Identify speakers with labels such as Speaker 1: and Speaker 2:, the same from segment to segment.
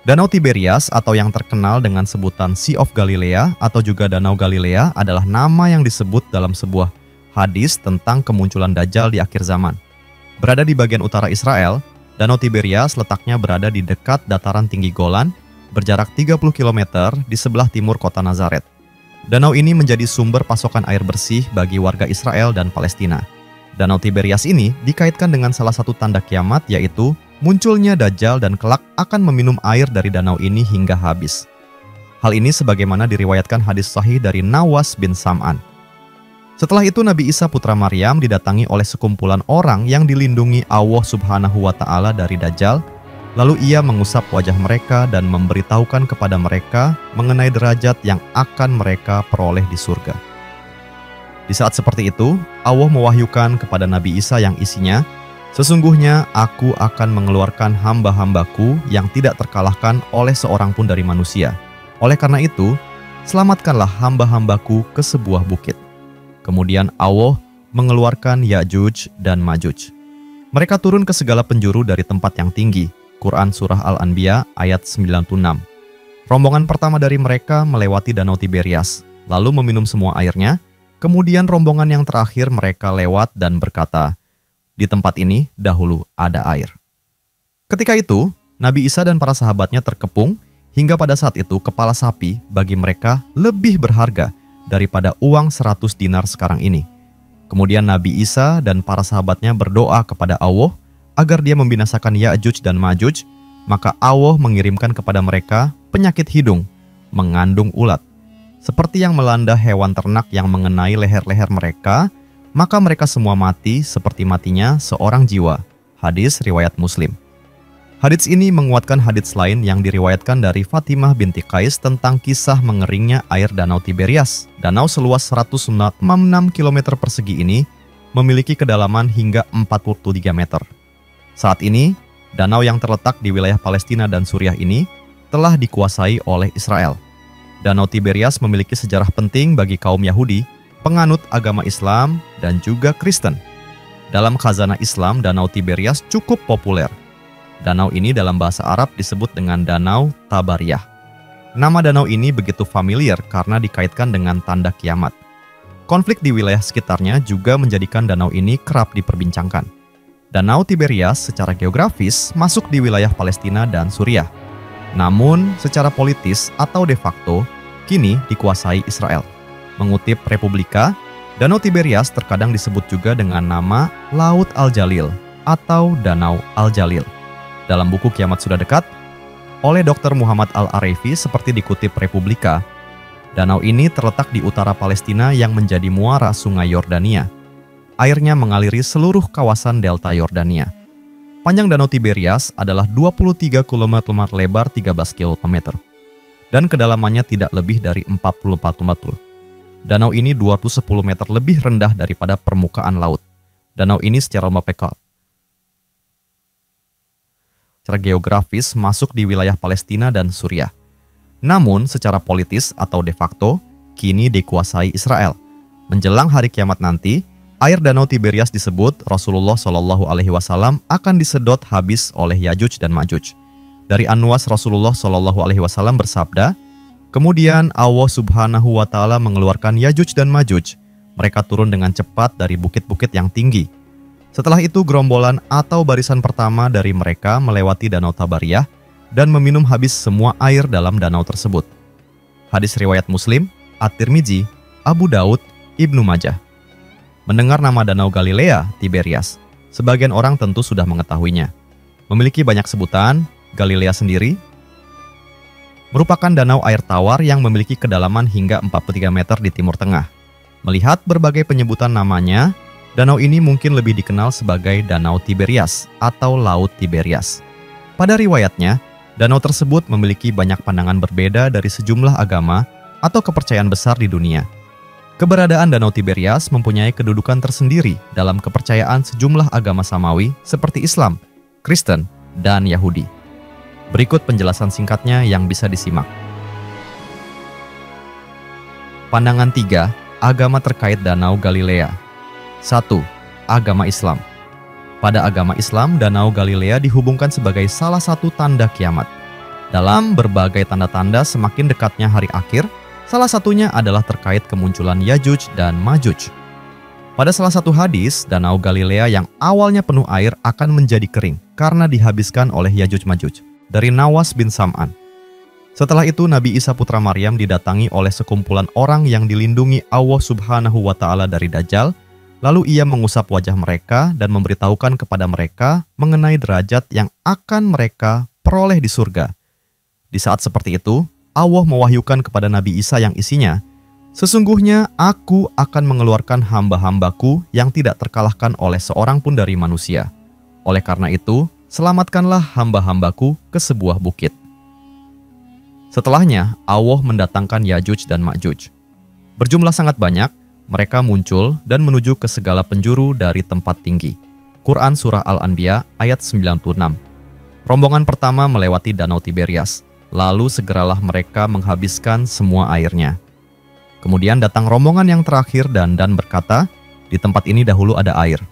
Speaker 1: Danau Tiberias atau yang terkenal dengan sebutan Sea of Galilee atau juga Danau Galilea adalah nama yang disebut dalam sebuah hadis tentang kemunculan Dajjal di akhir zaman. Berada di bagian utara Israel, Danau Tiberias letaknya berada di dekat dataran tinggi Golan, berjarak 30 km di sebelah timur kota Nazaret. Danau ini menjadi sumber pasokan air bersih bagi warga Israel dan Palestina. Danau Tiberias ini dikaitkan dengan salah satu tanda kiamat, yaitu munculnya Dajjal dan kelak akan meminum air dari danau ini hingga habis. Hal ini sebagaimana diriwayatkan hadis sahih dari Nawas bin Sam'an. Setelah itu Nabi Isa putra Maryam didatangi oleh sekumpulan orang yang dilindungi Allah Subhanahu wa Ta'ala dari Dajjal. Lalu ia mengusap wajah mereka dan memberitahukan kepada mereka mengenai derajat yang akan mereka peroleh di surga. Di saat seperti itu, Allah mewahyukan kepada Nabi Isa yang isinya, "Sesungguhnya aku akan mengeluarkan hamba-hambaku yang tidak terkalahkan oleh seorang pun dari manusia. Oleh karena itu, selamatkanlah hamba-hambaku ke sebuah bukit." Kemudian Allah mengeluarkan Ya'juj dan Ma'juj. Mereka turun ke segala penjuru dari tempat yang tinggi. Quran Surah Al-Anbiya ayat 96. Rombongan pertama dari mereka melewati Danau Tiberias, lalu meminum semua airnya. Kemudian rombongan yang terakhir mereka lewat dan berkata, "Di tempat ini dahulu ada air." Ketika itu, Nabi Isa dan para sahabatnya terkepung, hingga pada saat itu kepala sapi bagi mereka lebih berharga daripada uang 100 dinar sekarang ini. Kemudian Nabi Isa dan para sahabatnya berdoa kepada Allah agar dia membinasakan Ya'juj dan Ma'juj, maka Allah mengirimkan kepada mereka penyakit hidung, mengandung ulat. Seperti yang melanda hewan ternak yang mengenai leher-leher mereka, maka mereka semua mati seperti matinya seorang jiwa. Hadis riwayat Muslim. Hadis ini menguatkan hadis lain yang diriwayatkan dari Fatimah binti Qais tentang kisah mengeringnya air Danau Tiberias. Danau seluas 106 km persegi ini memiliki kedalaman hingga 43 meter. Saat ini, danau yang terletak di wilayah Palestina dan Suriah ini telah dikuasai oleh Israel. Danau Tiberias memiliki sejarah penting bagi kaum Yahudi, penganut agama Islam, dan juga Kristen. Dalam khazanah Islam, Danau Tiberias cukup populer. Danau ini dalam bahasa Arab disebut dengan Danau Tabariyah. Nama danau ini begitu familiar karena dikaitkan dengan tanda kiamat. Konflik di wilayah sekitarnya juga menjadikan danau ini kerap diperbincangkan. Danau Tiberias secara geografis masuk di wilayah Palestina dan Suriah. Namun, secara politis atau de facto, kini dikuasai Israel. Mengutip Republika, Danau Tiberias terkadang disebut juga dengan nama Laut Al-Jalil atau Danau Al-Jalil. Dalam buku Kiamat Sudah Dekat, oleh Dr. Muhammad Al-Arifi seperti dikutip Republika, danau ini terletak di utara Palestina yang menjadi muara sungai Yordania. Airnya mengaliri seluruh kawasan delta Yordania. Panjang Danau Tiberias adalah 23 km lebar 13 km. Dan kedalamannya tidak lebih dari 44 km. Danau ini 210 meter lebih rendah daripada permukaan laut. Danau ini secara geografis masuk di wilayah Palestina dan Suriah. Namun secara politis atau de facto, kini dikuasai Israel. Menjelang hari kiamat nanti, air Danau Tiberias disebut Rasulullah Shallallahu Alaihi Wasallam akan disedot habis oleh Ya'juj dan Ma'juj. Dari An-Nuwas Rasulullah Shallallahu Alaihi Wasallam bersabda, "Kemudian Allah Subhanahu Wa Taala mengeluarkan Ya'juj dan Ma'juj. Mereka turun dengan cepat dari bukit-bukit yang tinggi. Setelah itu gerombolan atau barisan pertama dari mereka melewati Danau Tabariyah dan meminum habis semua air dalam danau tersebut." Hadis riwayat Muslim, At-Tirmidzi, Abu Daud, Ibnu Majah. Mendengar nama Danau Galilea, Tiberias, sebagian orang tentu sudah mengetahuinya. Memiliki banyak sebutan, Galilea sendiri merupakan danau air tawar yang memiliki kedalaman hingga 43 meter di Timur Tengah. Melihat berbagai penyebutan namanya, danau ini mungkin lebih dikenal sebagai Danau Tiberias atau Laut Tiberias. Pada riwayatnya, danau tersebut memiliki banyak pandangan berbeda dari sejumlah agama atau kepercayaan besar di dunia. Keberadaan Danau Tiberias mempunyai kedudukan tersendiri dalam kepercayaan sejumlah agama samawi seperti Islam, Kristen, dan Yahudi. Berikut penjelasan singkatnya yang bisa disimak. Pandangan 3, agama terkait Danau Galilea. 1. Agama Islam. Pada agama Islam, Danau Galilea dihubungkan sebagai salah satu tanda kiamat. Dalam berbagai tanda-tanda semakin dekatnya hari akhir, salah satunya adalah terkait kemunculan Yajuj dan Majuj. Pada salah satu hadis, Danau Galilea yang awalnya penuh air akan menjadi kering karena dihabiskan oleh Yajuj Majuj, dari Nawas bin Sam'an. Setelah itu, Nabi Isa putra Maryam didatangi oleh sekumpulan orang yang dilindungi Allah Subhanahu wa Ta'ala dari Dajjal. Lalu ia mengusap wajah mereka dan memberitahukan kepada mereka mengenai derajat yang akan mereka peroleh di surga. Di saat seperti itu, Allah mewahyukan kepada Nabi Isa yang isinya, "Sesungguhnya aku akan mengeluarkan hamba-hambaku yang tidak terkalahkan oleh seorang pun dari manusia. Oleh karena itu, selamatkanlah hamba-hambaku ke sebuah bukit." Setelahnya, Allah mendatangkan Yajuj dan Majuj. Berjumlah sangat banyak, mereka muncul dan menuju ke segala penjuru dari tempat tinggi. Quran Surah Al-Anbiya ayat 96. Rombongan pertama melewati Danau Tiberias, lalu segeralah mereka menghabiskan semua airnya. Kemudian datang rombongan yang terakhir dan berkata, "Di tempat ini dahulu ada air."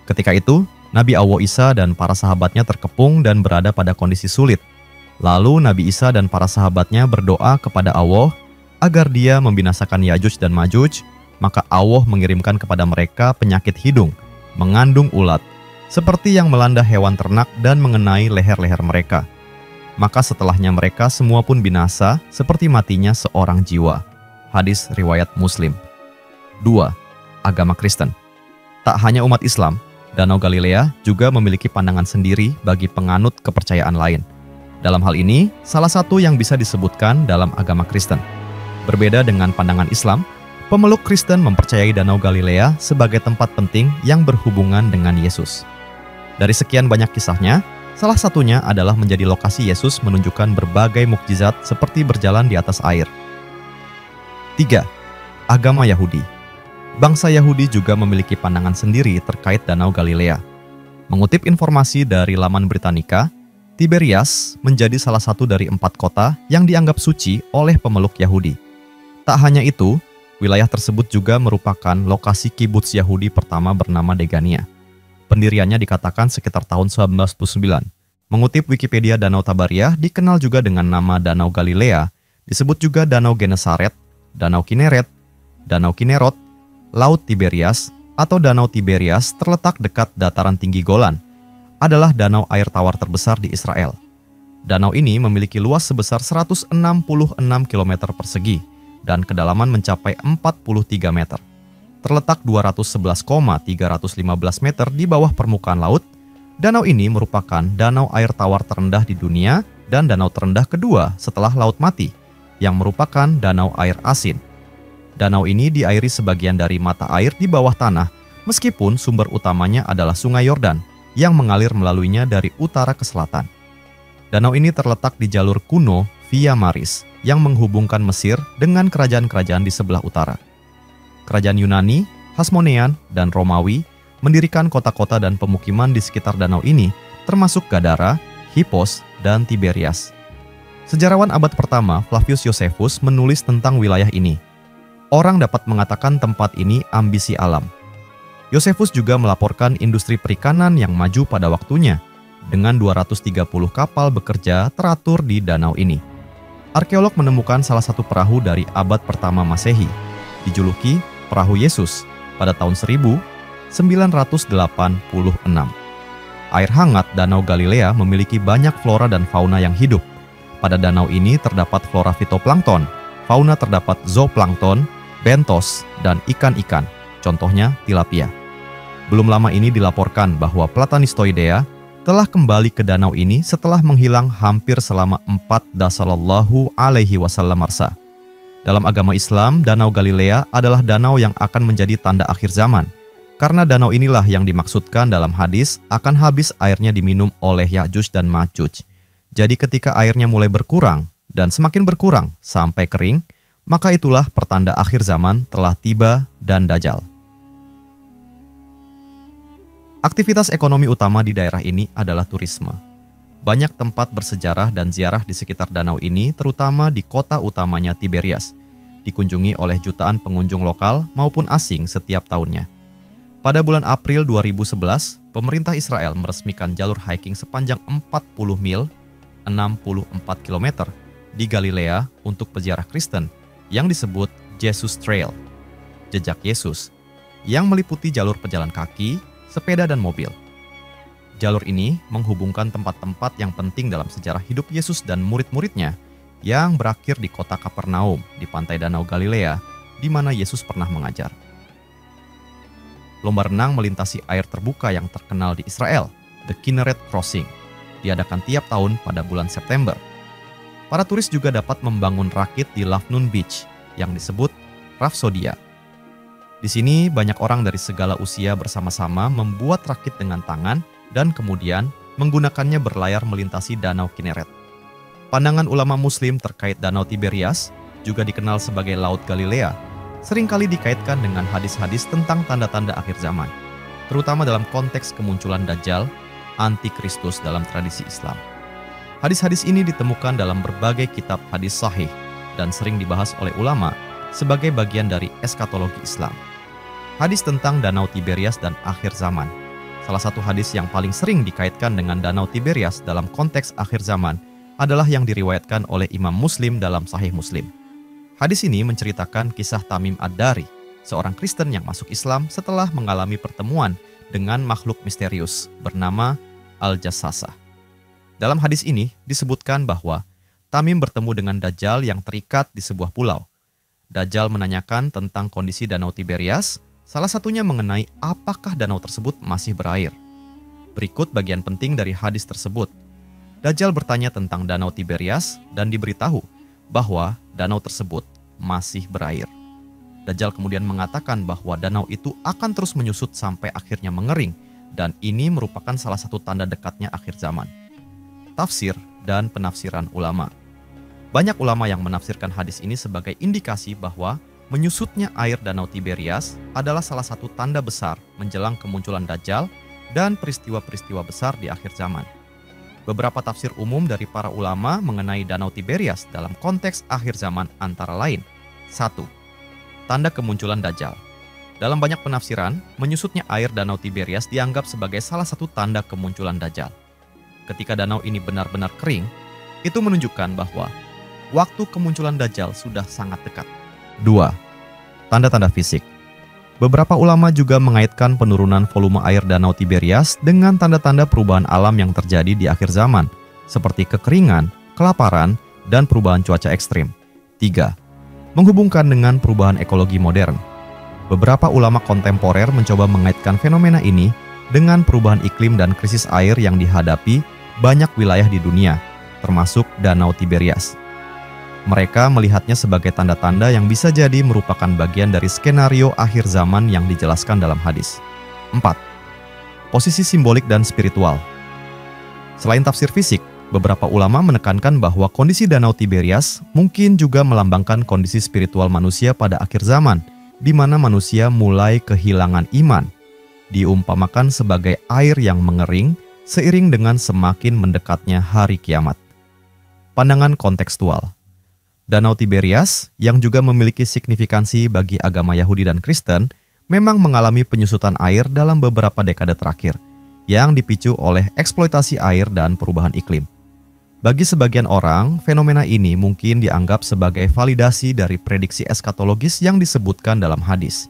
Speaker 1: Ketika itu, Nabi Allah Isa dan para sahabatnya terkepung dan berada pada kondisi sulit. Lalu Nabi Isa dan para sahabatnya berdoa kepada Allah agar Dia membinasakan Yajuj dan Majuj, maka Allah mengirimkan kepada mereka penyakit hidung, mengandung ulat, seperti yang melanda hewan ternak dan mengenai leher-leher mereka. Maka setelahnya mereka semua pun binasa seperti matinya seorang jiwa. Hadis riwayat Muslim. 2. Agama Kristen. Tak hanya umat Islam, Danau Galilea juga memiliki pandangan sendiri bagi penganut kepercayaan lain. Dalam hal ini, salah satu yang bisa disebutkan dalam agama Kristen. Berbeda dengan pandangan Islam, pemeluk Kristen mempercayai Danau Galilea sebagai tempat penting yang berhubungan dengan Yesus. Dari sekian banyak kisahnya, salah satunya adalah menjadi lokasi Yesus menunjukkan berbagai mukjizat seperti berjalan di atas air. 3. Agama Yahudi. Bangsa Yahudi juga memiliki pandangan sendiri terkait Danau Galilea. Mengutip informasi dari laman Britannica, Tiberias menjadi salah satu dari 4 kota yang dianggap suci oleh pemeluk Yahudi. Tak hanya itu, wilayah tersebut juga merupakan lokasi kibuts Yahudi pertama bernama Degania. Pendiriannya dikatakan sekitar tahun 1909. Mengutip Wikipedia, Danau Tabaria dikenal juga dengan nama Danau Galilea, disebut juga Danau Genesaret, Danau Kineret, Danau Kinerot, Laut Tiberias, atau Danau Tiberias terletak dekat dataran tinggi Golan, adalah danau air tawar terbesar di Israel. Danau ini memiliki luas sebesar 166 km persegi dan kedalaman mencapai 43 meter. Terletak 211,315 meter di bawah permukaan laut, danau ini merupakan danau air tawar terendah di dunia dan danau terendah kedua setelah Laut Mati, yang merupakan danau air asin. Danau ini diairi sebagian dari mata air di bawah tanah, meskipun sumber utamanya adalah Sungai Yordan, yang mengalir melaluinya dari utara ke selatan. Danau ini terletak di jalur kuno Via Maris yang menghubungkan Mesir dengan kerajaan-kerajaan di sebelah utara. Kerajaan Yunani, Hasmonean, dan Romawi mendirikan kota-kota dan pemukiman di sekitar danau ini, termasuk Gadara, Hippos, dan Tiberias. Sejarawan abad pertama Flavius Josephus menulis tentang wilayah ini. Orang dapat mengatakan tempat ini ambisi alam. Josephus juga melaporkan industri perikanan yang maju pada waktunya, dengan 230 kapal bekerja teratur di danau ini. Arkeolog menemukan salah satu perahu dari abad pertama Masehi, dijuluki Perahu Yesus, pada tahun 1986. Air hangat Danau Galilea memiliki banyak flora dan fauna yang hidup. Pada danau ini terdapat flora fitoplankton, fauna terdapat zooplankton, bentos, dan ikan-ikan, contohnya tilapia. Belum lama ini dilaporkan bahwa Platanistoidea telah kembali ke danau ini setelah menghilang hampir selama 4,000 masa. Dalam agama Islam, Danau Galilea adalah danau yang akan menjadi tanda akhir zaman, karena danau inilah yang dimaksudkan dalam hadis akan habis airnya diminum oleh Yajuj dan Majuj. Jadi ketika airnya mulai berkurang dan semakin berkurang sampai kering, maka itulah pertanda akhir zaman telah tiba dan Dajjal. Aktivitas ekonomi utama di daerah ini adalah turisme. Banyak tempat bersejarah dan ziarah di sekitar danau ini, terutama di kota utamanya Tiberias, dikunjungi oleh jutaan pengunjung lokal maupun asing setiap tahunnya. Pada bulan April 2011, pemerintah Israel meresmikan jalur hiking sepanjang 40 mil 64 km di Galilea untuk peziarah Kristen yang disebut Jesus Trail, jejak Yesus, yang meliputi jalur pejalan kaki, sepeda, dan mobil. Jalur ini menghubungkan tempat-tempat yang penting dalam sejarah hidup Yesus dan murid-muridnya yang berakhir di kota Kapernaum di pantai Danau Galilea, di mana Yesus pernah mengajar. Lomba renang melintasi air terbuka yang terkenal di Israel, The Kinneret Crossing, diadakan tiap tahun pada bulan September. Para turis juga dapat membangun rakit di Lavnun Beach yang disebut Rhapsodia. Di sini banyak orang dari segala usia bersama-sama membuat rakit dengan tangan dan kemudian menggunakannya berlayar melintasi Danau Kinneret. Pandangan ulama Muslim terkait Danau Tiberias, juga dikenal sebagai Laut Galilea, seringkali dikaitkan dengan hadis-hadis tentang tanda-tanda akhir zaman, terutama dalam konteks kemunculan Dajjal, antikristus dalam tradisi Islam. Hadis-hadis ini ditemukan dalam berbagai kitab hadis sahih dan sering dibahas oleh ulama sebagai bagian dari eskatologi Islam. Hadis tentang Danau Tiberias dan akhir zaman. Salah satu hadis yang paling sering dikaitkan dengan Danau Tiberias dalam konteks akhir zaman adalah yang diriwayatkan oleh Imam Muslim dalam Sahih Muslim. Hadis ini menceritakan kisah Tamim Ad-Dari, seorang Kristen yang masuk Islam setelah mengalami pertemuan dengan makhluk misterius bernama Al-Jassasah. Dalam hadis ini disebutkan bahwa Tamim bertemu dengan Dajjal yang terikat di sebuah pulau. Dajjal menanyakan tentang kondisi Danau Tiberias, salah satunya mengenai apakah danau tersebut masih berair. Berikut bagian penting dari hadis tersebut. Dajjal bertanya tentang Danau Tiberias dan diberitahu bahwa danau tersebut masih berair. Dajjal kemudian mengatakan bahwa danau itu akan terus menyusut sampai akhirnya mengering, dan ini merupakan salah satu tanda dekatnya akhir zaman. Tafsir dan penafsiran ulama. Banyak ulama yang menafsirkan hadis ini sebagai indikasi bahwa menyusutnya air Danau Tiberias adalah salah satu tanda besar menjelang kemunculan Dajjal dan peristiwa-peristiwa besar di akhir zaman. Beberapa tafsir umum dari para ulama mengenai Danau Tiberias dalam konteks akhir zaman antara lain. 1. Tanda kemunculan Dajjal. Dalam banyak penafsiran, menyusutnya air Danau Tiberias dianggap sebagai salah satu tanda kemunculan Dajjal. Ketika danau ini benar-benar kering, itu menunjukkan bahwa waktu kemunculan Dajjal sudah sangat dekat. 2. Tanda-tanda fisik. Beberapa ulama juga mengaitkan penurunan volume air Danau Tiberias dengan tanda-tanda perubahan alam yang terjadi di akhir zaman, seperti kekeringan, kelaparan, dan perubahan cuaca ekstrim. 3. Menghubungkan dengan perubahan ekologi modern. Beberapa ulama kontemporer mencoba mengaitkan fenomena ini dengan perubahan iklim dan krisis air yang dihadapi banyak wilayah di dunia, termasuk Danau Tiberias. Mereka melihatnya sebagai tanda-tanda yang bisa jadi merupakan bagian dari skenario akhir zaman yang dijelaskan dalam hadis. 4. Posisi simbolik dan spiritual. Selain tafsir fisik, beberapa ulama menekankan bahwa kondisi Danau Tiberias mungkin juga melambangkan kondisi spiritual manusia pada akhir zaman, di mana manusia mulai kehilangan iman, diumpamakan sebagai air yang mengering seiring dengan semakin mendekatnya hari kiamat. Pandangan kontekstual. Danau Tiberias, yang juga memiliki signifikansi bagi agama Yahudi dan Kristen, memang mengalami penyusutan air dalam beberapa dekade terakhir, yang dipicu oleh eksploitasi air dan perubahan iklim. Bagi sebagian orang, fenomena ini mungkin dianggap sebagai validasi dari prediksi eskatologis yang disebutkan dalam hadis.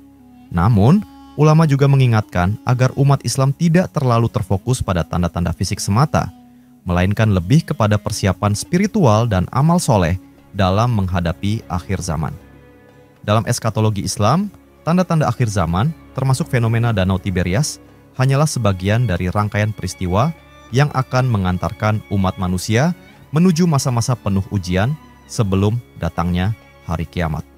Speaker 1: Namun, ulama juga mengingatkan agar umat Islam tidak terlalu terfokus pada tanda-tanda fisik semata, melainkan lebih kepada persiapan spiritual dan amal soleh dalam menghadapi akhir zaman. Dalam eskatologi Islam, tanda-tanda akhir zaman, termasuk fenomena Danau Tiberias, hanyalah sebagian dari rangkaian peristiwa yang akan mengantarkan umat manusia menuju masa-masa penuh ujian sebelum datangnya hari kiamat.